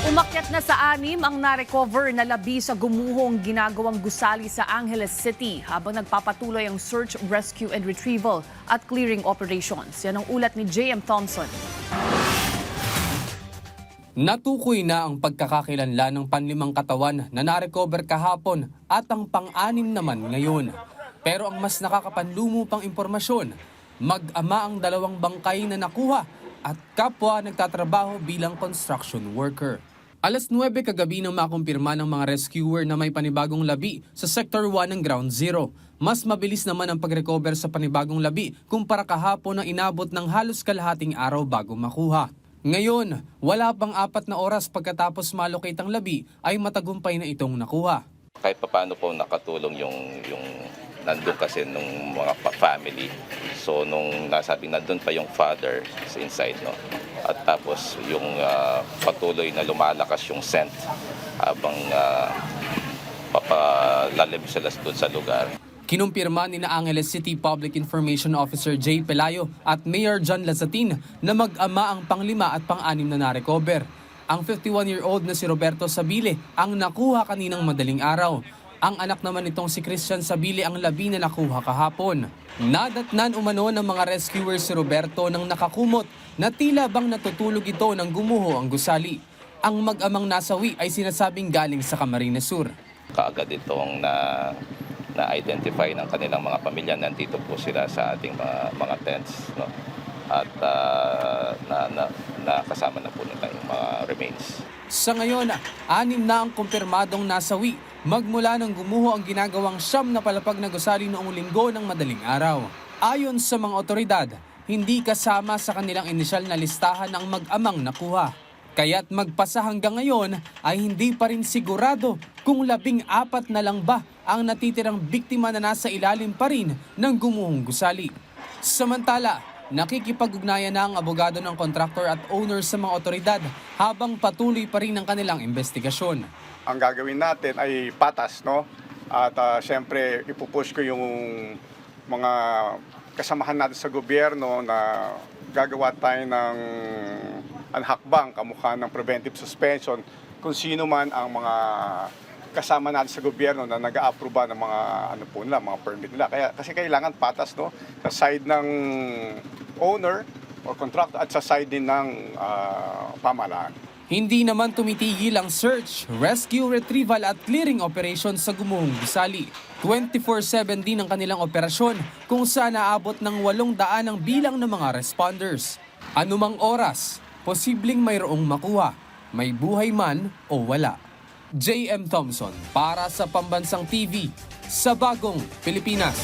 Umakyat na sa 6 ang na-recover na labi sa gumuhong ginagawang gusali sa Angeles City habang nagpapatuloy ang search, rescue and retrieval at clearing operations. Yan ang ulat ni J.M. Thompson. Natukoy na ang pagkakakilanlan ng panlimang katawan na na-recover kahapon at ang pang-anim naman ngayon. Pero ang mas nakakapanlumo pang impormasyon, mag-ama ang 2 bangkay na nakuha at kapwa nagtatrabaho bilang construction worker. Alas 9 kagabi nang makumpirma ng mga rescuer na may panibagong labi sa Sector 1 ng Ground Zero. Mas mabilis naman ang pag-recover sa panibagong labi kumpara kahapon na inabot ng halos kalahating araw bago makuha. Ngayon, wala pang 4 na oras pagkatapos malocate ang labi ay matagumpay na itong nakuha. Kahit paano po nakatulong yung nandun kasi nung mga family. So nung nasabing nandun pa yung father sa inside, no? At tapos yung patuloy na lumalakas yung scent habang papalalim sila doon sa lugar. Kinumpirma ni na Angeles City Public Information Officer Jay Pelayo at Mayor John Lazatin na mag-ama ang pang-5 at pang-6 na na-recover. Ang 51-year-old na si Roberto Sabile ang nakuha kaninang madaling araw. Ang anak naman nitong si Christian Sabile ang labi na nakuha kahapon. Nadatnan umano ng mga rescuers si Roberto nang nakakumot na tila bang natutulog ito nang gumuho ang gusali. Ang mag-amang nasawi ay sinasabing galing sa Camarines Sur. Kaagad itong na-identify ng kanilang mga pamilya. Nandito po sila sa ating mga tents, no? At nakasama na po nila yung mga remains. Sa ngayon, 6 na ang kumpirmadong nasawi magmula nang gumuho ang ginagawang 9 na palapag na gusali noong Linggo ng madaling araw. Ayon sa mga otoridad, hindi kasama sa kanilang inisyal na listahan ang mag-amang nakuha. Kaya't magpasa hanggang ngayon ay hindi pa rin sigurado kung 14 na lang ba ang natitirang biktima na nasa ilalim pa rin ng gumuhong gusali. Samantala, nakikipag-ugnayan na ang abogado ng contractor at owner sa mga otoridad habang patuloy pa rin ang kanilang investigasyon. Ang gagawin natin ay patas, no? At siyempre ipupush ko yung mga kasamahan natin sa gobyerno na gagawa tayo ng hakbang kamukha ng preventive suspension kung sino man ang mga kasama natin sa gobyerno na nag-a-approve ng mga mga permit nila. Kasi kailangan patas, no? Sa side ng owner or contractor at sa side din ng pamahalaan. Hindi naman tumitigil ang search, rescue, retrieval at clearing operations sa gumuhong gusali. 24/7 din ang kanilang operasyon kung saan naabot ng 800 ang bilang ng mga responders. Anumang oras, posibleng mayroong makuha, may buhay man o wala. J.M. Thompson para sa Pambansang TV sa Bagong Pilipinas.